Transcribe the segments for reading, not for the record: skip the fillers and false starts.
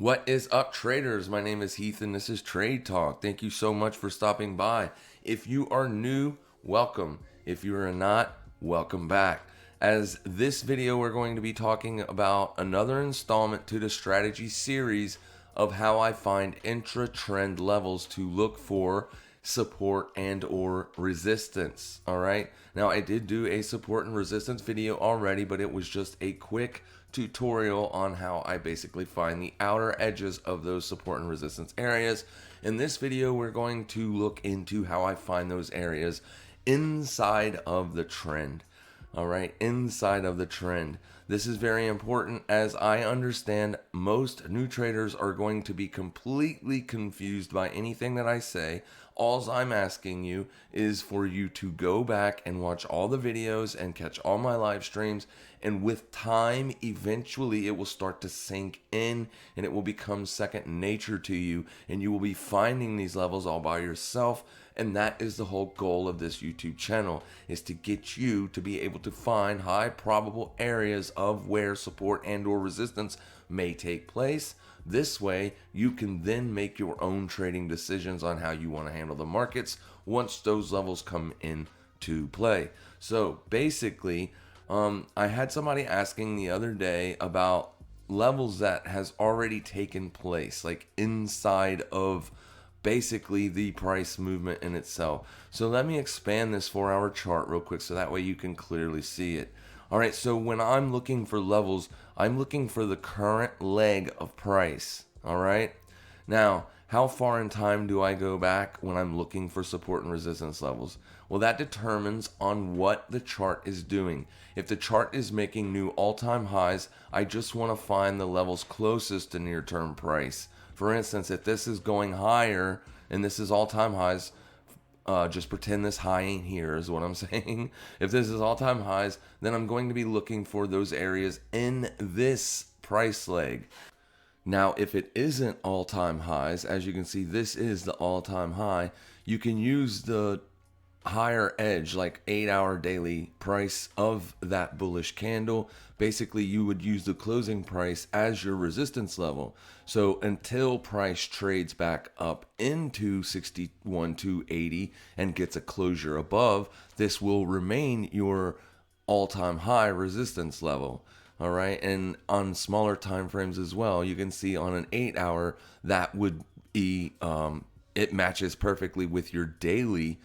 What is up, traders? My name is Heath and this is Trade Talk. Thank you so much for stopping by. If you are new, welcome. If you are not, welcome back. As this video, we're going to be talking about another installment to the strategy series of how I find intra-trend levels to look for support and or resistance. All right, now I did do a support and resistance video already, but it was just a quick tutorial on how I basically find the outer edges of those support and resistance areas. In this video, we're going to look into how I find those areas inside of the trend. All right, inside of the trend. This is very important, as I understand most new traders are going to be completely confused by anything that I say. All I'm asking you is for you to go back and watch all the videos and catch all my live streams, and with time, eventually it will start to sink in and it will become second nature to you, and you will be finding these levels all by yourself. And that is the whole goal of this YouTube channel, is to get you to be able to find high probable areas of where support and or resistance may take place. This way, you can then make your own trading decisions on how you want to handle the markets once those levels come into play. So basically, I had somebody asking the other day about levels that has already taken place, like inside of basically the price movement in itself. So let me expand this 4-hour chart real quick so that way you can clearly see it. All right, so when I'm looking for levels, I'm looking for the current leg of price. All right, now how far in time do I go back when I'm looking for support and resistance levels? Well, that determines on what the chart is doing. If the chart is making new all-time highs, I just want to find the levels closest to near-term price. For instance, if this is going higher and this is all-time highs, just pretend this high ain't here is what I'm saying. If this is all-time highs, then I'm going to be looking for those areas in this price leg. Now, if it isn't all-time highs, as you can see, this is the all-time high. You can use the higher edge, like 8-hour daily price of that bullish candle. Basically, you would use the closing price as your resistance level. So until price trades back up into 61,280 and gets a closure above, this will remain your all-time high resistance level. All right, and on smaller time frames as well, you can see on an 8-hour that would be it matches perfectly with your daily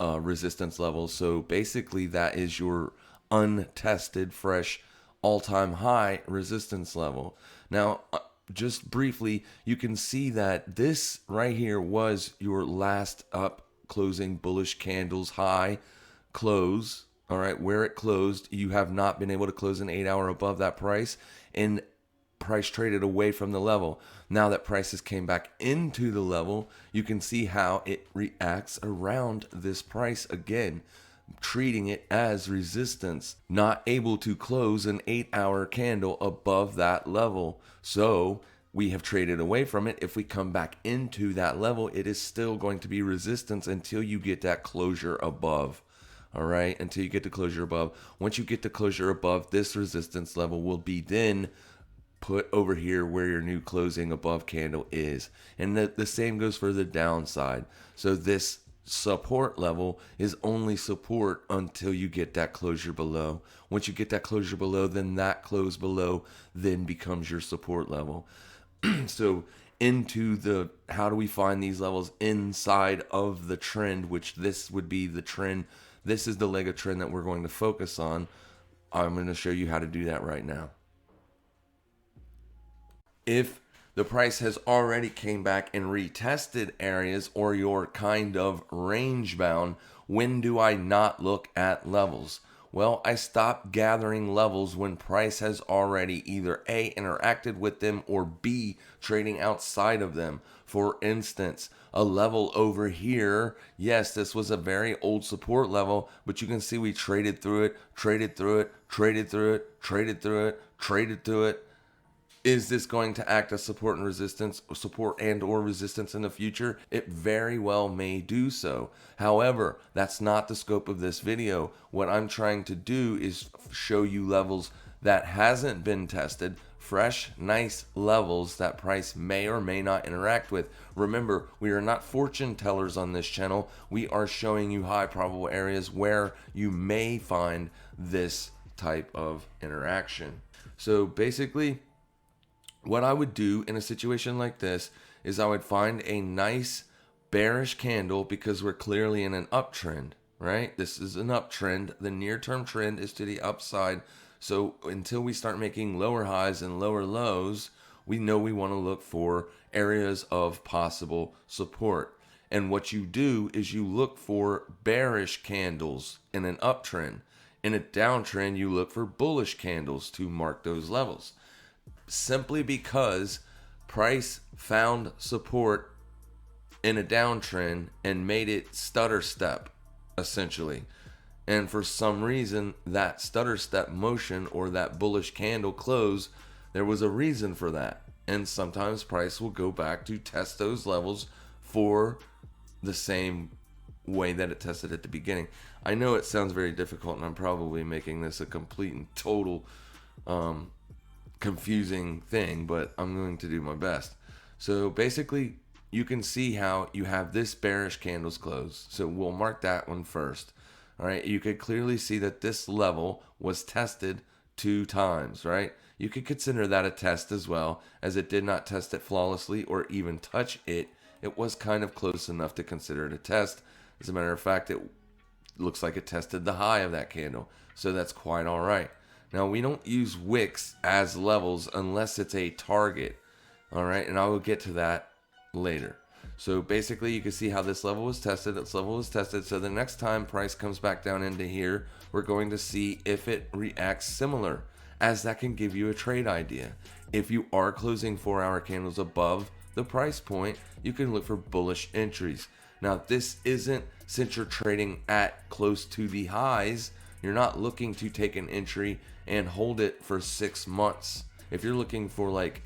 resistance levels. So basically, that is your untested, fresh, all-time high resistance level. Now, just briefly, you can see that this right here was your last up closing bullish candles high close. All right, where it closed, you have not been able to close an 8-hour above that price, and price traded away from the level. Now that prices came back into the level, you can see how it reacts around this price again, treating it as resistance, not able to close an 8-hour candle above that level. So we have traded away from it. If we come back into that level, it is still going to be resistance until you get that closure above. All right, until you get the closure above. Once you get the closure above, this resistance level will be then put over here where your new closing above candle is. And the same goes for the downside. So this support level is only support until you get that closure below. Once you get that closure below, then that close below then becomes your support level. So into the how do we find these levels inside of the trend, which this would be the trend. This is the leg of trend that we're going to focus on. I'm going to show you how to do that right now. If the price has already came back and retested areas, or you're kind of range bound, when do I not look at levels? Well, I stop gathering levels when price has already either A, interacted with them, or B, trading outside of them. For instance, a level over here, yes, this was a very old support level, but you can see we traded through it, traded through it, traded through it, traded through it, traded through it. Is this going to act as support and resistance, support and or resistance in the future? It very well may do so. However, that's not the scope of this video. What I'm trying to do is show you levels that hasn't been tested, fresh, nice levels that price may or may not interact with. Remember, we are not fortune tellers on this channel. We are showing you high probable areas where you may find this type of interaction. So basically, what I would do in a situation like this is I would find a nice bearish candle, because we're clearly in an uptrend, right? This is an uptrend. The near-term trend is to the upside. So until we start making lower highs and lower lows, we know we want to look for areas of possible support. And what you do is you look for bearish candles in an uptrend. In a downtrend, you look for bullish candles to mark those levels. Simply because price found support in a downtrend and made it stutter step, essentially. And for some reason, that stutter step motion or that bullish candle close, there was a reason for that. And sometimes price will go back to test those levels for the same way that it tested at the beginning. I know it sounds very difficult, and I'm probably making this a complete and total confusing thing, but I'm going to do my best. So basically, you can see how you have this bearish candles close. So we'll mark that one first. All right, you could clearly see that this level was tested 2 times, right? You could consider that a test as well, as it did not test it flawlessly or even touch it. It was kind of close enough to consider it a test. As a matter of fact, it looks like it tested the high of that candle. So that's quite all right. Now, we don't use wicks as levels unless it's a target. All right, and I will get to that later. So basically, you can see how this level was tested. This level was tested. So the next time price comes back down into here, we're going to see if it reacts similar, as that can give you a trade idea. If you are closing 4-hour candles above the price point, you can look for bullish entries. Now, this isn't, since you're trading at close to the highs, you're not looking to take an entry and hold it for 6 months. If you're looking for like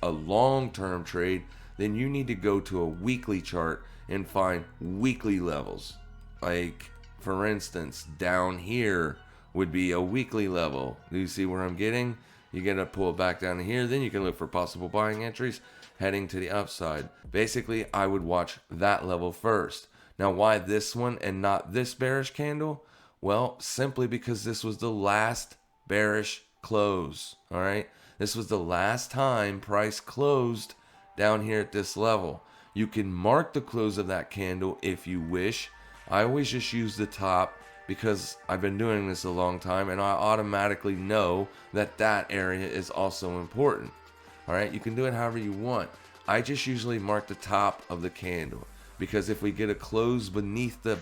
a long-term trade, then you need to go to a weekly chart and find weekly levels. Like, for instance, down here would be a weekly level. Do you see where I'm getting? You get to pull it back down here, then you can look for possible buying entries heading to the upside. Basically, I would watch that level first. Now, why this one and not this bearish candle? Well, simply because this was the last bearish close, all right? This was the last time price closed down here at this level. You can mark the close of that candle if you wish. I always just use the top because I've been doing this a long time, and I automatically know that that area is also important. All right, you can do it however you want. I just usually mark the top of the candle, because if we get a close beneath the,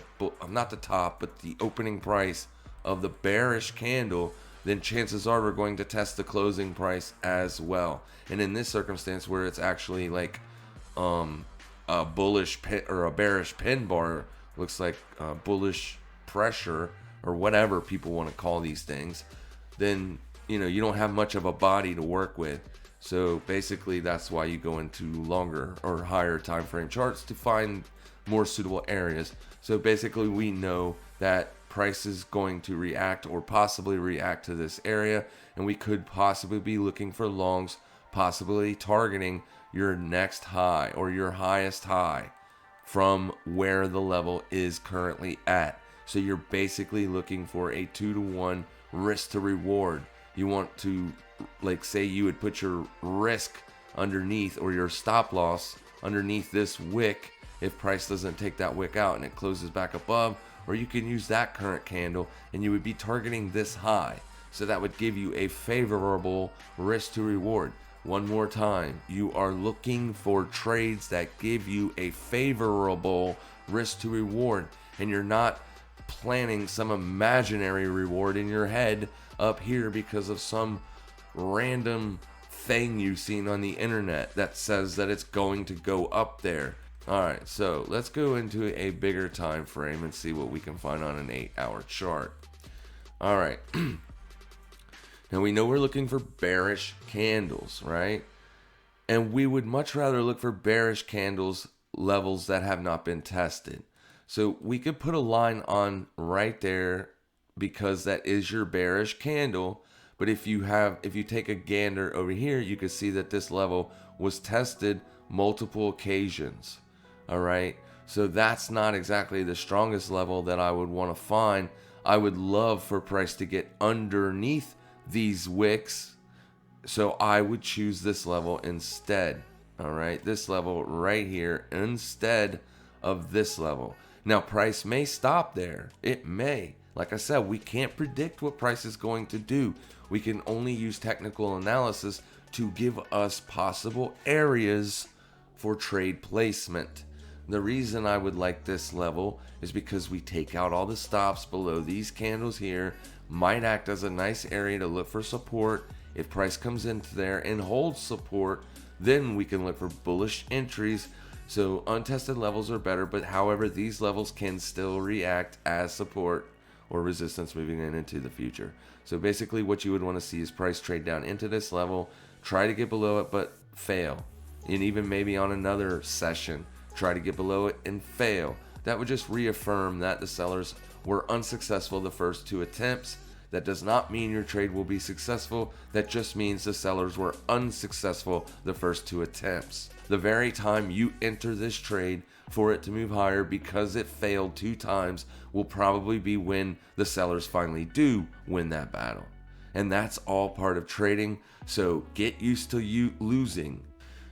not the top, but the opening price of the bearish candle, then chances are we're going to test the closing price as well. And in this circumstance, where it's actually like a bullish pin or a bearish pin bar, looks like bullish pressure or whatever people want to call these things, then you don't have much of a body to work with. So basically, that's why you go into longer or higher time frame charts to find more suitable areas. So basically, we know that price is going to react or possibly react to this area, and we could possibly be looking for longs, possibly targeting your next high or your highest high from where the level is currently at. So you're basically looking for a 2-to-1 risk to reward. You want to, like, say you would put your risk underneath or your stop loss underneath this wick if price doesn't take that wick out and it closes back above, or you can use that current candle and you would be targeting this high. So that would give you a favorable risk to reward. One more time, you are looking for trades that give you a favorable risk to reward, and you're not planning some imaginary reward in your head up here because of some random thing you've seen on the internet that says that it's going to go up there. All right, so let's go into a bigger time frame and see what we can find on an 8-hour chart. All right. Now, we know we're looking for bearish candles, right? And we would much rather look for bearish candles levels that have not been tested. So we could put a line on right there because that is your bearish candle. But if you take a gander over here, you can see that this level was tested multiple occasions. All right. So that's not exactly the strongest level that I would want to find. I would love for price to get underneath these wicks. So I would choose this level instead. All right. This level right here instead of this level. Now, price may stop there. It may. Like I said, we can't predict what price is going to do. We can only use technical analysis to give us possible areas for trade placement. The reason I would like this level is because we take out all the stops below these candles here, might act as a nice area to look for support. If price comes into there and holds support, then we can look for bullish entries. So untested levels are better, but however, these levels can still react as support or resistance moving into the future. So basically what you would want to see is price trade down into this level, try to get below it, but fail. And even maybe on another session, try to get below it and fail. That would just reaffirm that the sellers were unsuccessful the first two attempts. That does not mean your trade will be successful. That just means the sellers were unsuccessful the first two attempts. The very time you enter this trade for it to move higher because it failed 2 times will probably be when the sellers finally do win that battle. And that's all part of trading. So get used to you losing.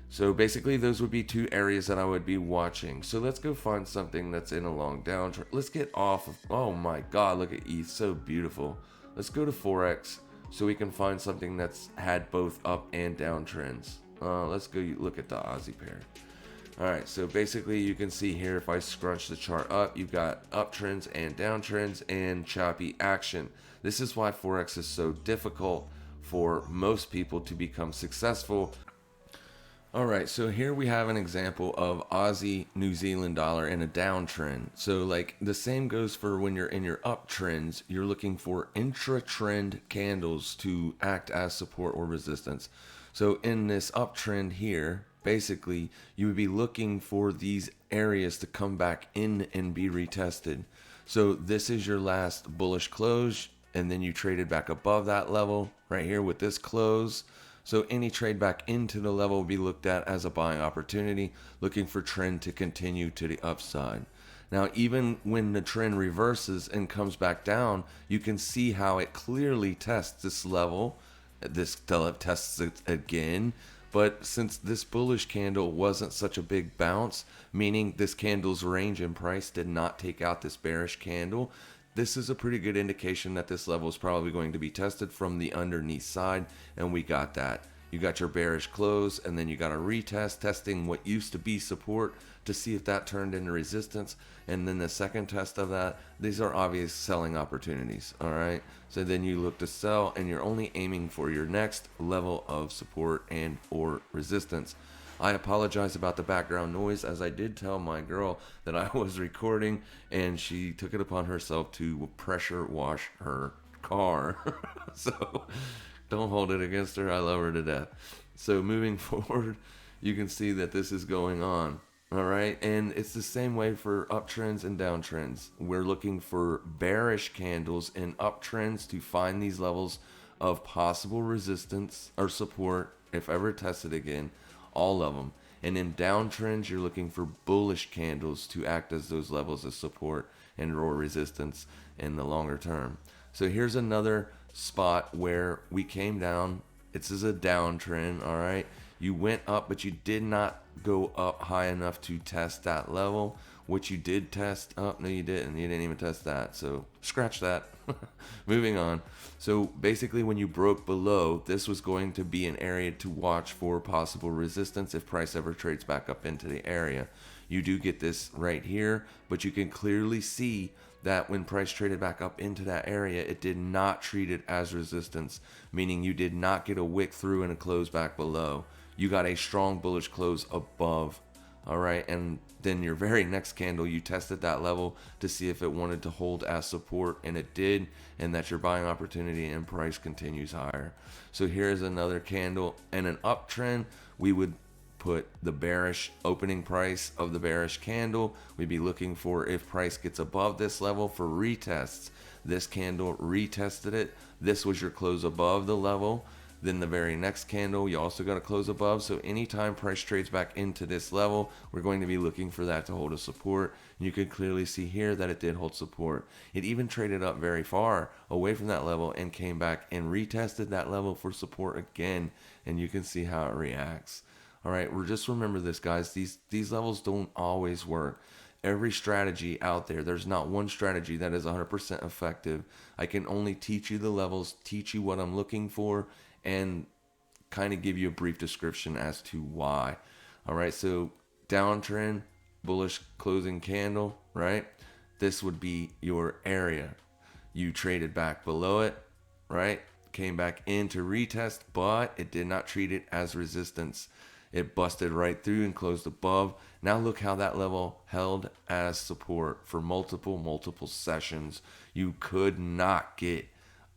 So basically those would be 2 areas that I would be watching. So let's go find something that's in a long downtrend. Let's get off of, oh my God, look at ETH, so beautiful. Let's go to Forex so we can find something that's had both up and down trends. Let's go look at the Aussie pair. All right, so basically you can see here, if I scrunch the chart up, you've got uptrends and downtrends and choppy action. This is why Forex is so difficult for most people to become successful. All right, so here we have an example of Aussie New Zealand dollar in a downtrend. So like the same goes for when you're in your uptrends, you're looking for intra trend candles to act as support or resistance. So in this uptrend here, basically you would be looking for these areas to come back in and be retested. So this is your last bullish close, and then you traded back above that level right here with this close. So any trade back into the level will be looked at as a buying opportunity, looking for trend to continue to the upside. Now, even when the trend reverses and comes back down, you can see how it clearly tests this level. This tests it again. But since this bullish candle wasn't such a big bounce, meaning this candle's range in price did not take out this bearish candle, this is a pretty good indication that this level is probably going to be tested from the underneath side, and we got that. You got your bearish close, and then you got a retest, testing what used to be support to see if that turned into resistance, and then the second test of that, these are obvious selling opportunities, all right? So then you look to sell, and you're only aiming for your next level of support and or resistance. I apologize about the background noise, as I did tell my girl that I was recording, and she took it upon herself to pressure wash her car. So don't hold it against her. I love her to death. So moving forward, you can see that this is going on. All right. And it's the same way for uptrends and downtrends. We're looking for bearish candles in uptrends to find these levels of possible resistance or support if ever tested again. All of them. And in downtrends, you're looking for bullish candles to act as those levels of support and or resistance in the longer term. So here's another spot where we came down. This is a downtrend, all right? You went up, but you did not go up high enough to test that level, which you did test. Oh, no, you didn't. You didn't even test that. So scratch that. Moving on. So basically when you broke below, this was going to be an area to watch for possible resistance if price ever trades back up into the area. You do get this right here, but you can clearly see that when price traded back up into that area, it did not treat it as resistance, meaning you did not get a wick through and a close back below. You got a strong bullish close above. All right, and then your very next candle, you tested that level to see if it wanted to hold as support, and it did, and that's your buying opportunity, and price continues higher. So here's another candle and an uptrend. We would put the bearish opening price of the bearish candle. We'd be looking for if price gets above this level for retests. This candle retested it. This was your close above the level. Then the very next candle, you also got to close above. So anytime price trades back into this level, we're going to be looking for that to hold a support. You can clearly see here that it did hold support. It even traded up very far away from that level and came back and retested that level for support again. And you can see how it reacts. All right, we're just remember this, guys. These levels don't always work. Every strategy out there, there's not one strategy that is 100% effective. I can only teach you the levels, teach you what I'm looking for, and kind of give you a brief description as to why. All right, so downtrend, bullish closing candle, right? This would be your area. You traded back below it, right? Came back in to retest, but it did not treat it as resistance. It busted right through and closed above. Now look how that level held as support for multiple sessions. You could not get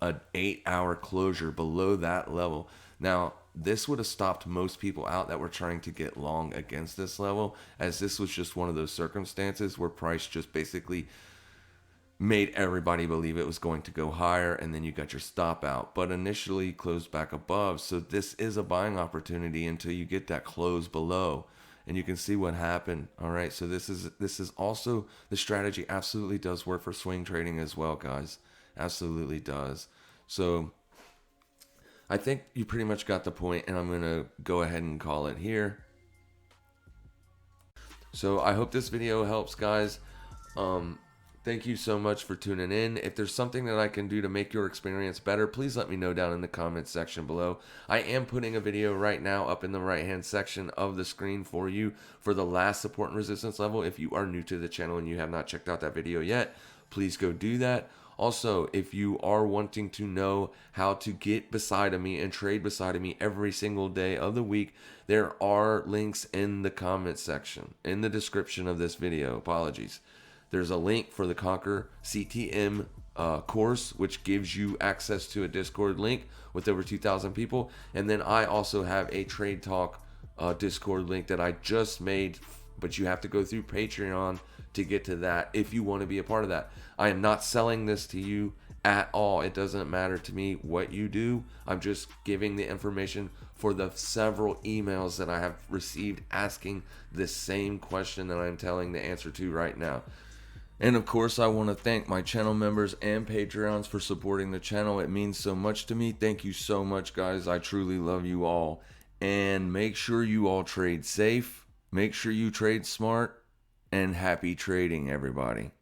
an 8-hour closure below that level. Now, this would have stopped most people out that were trying to get long against this level, as this was just one of those circumstances where price just basically made everybody believe it was going to go higher, and then you got your stop out. But initially closed back above, so this is a buying opportunity until you get that close below. And you can see what happened. All right, so this is also, the strategy absolutely does work for swing trading as well, guys. Absolutely does. So I think you pretty much got the point, and I'm gonna go ahead and call it here. So I hope this video helps, guys. Thank you so much for tuning in. If there's something that I can do to make your experience better, please let me know down in the comments section below. I am putting a video right now up in the right hand section of the screen for you for the last support and resistance level. If you are new to the channel and you have not checked out that video yet, please go do that. Also, if you are wanting to know how to get beside of me and trade beside of me every single day of the week, there are links in the comment section, in the description of this video. Apologies. There's a link for the Conquer CTM course, which gives you access to a Discord link with over 2,000 people. And then I also have a Trade Talk Discord link that I just made, but you have to go through Patreon to get to that if you want to be a part of that. I am not selling this to you at all. It doesn't matter to me what you do. I'm just giving the information for the several emails that I have received asking the same question that I'm telling the answer to right now. And of course, I want to thank my channel members and Patreons for supporting the channel. It means so much to me. Thank you so much, guys. I truly love you all. And make sure you all trade safe. Make sure you trade smart. And happy trading, everybody.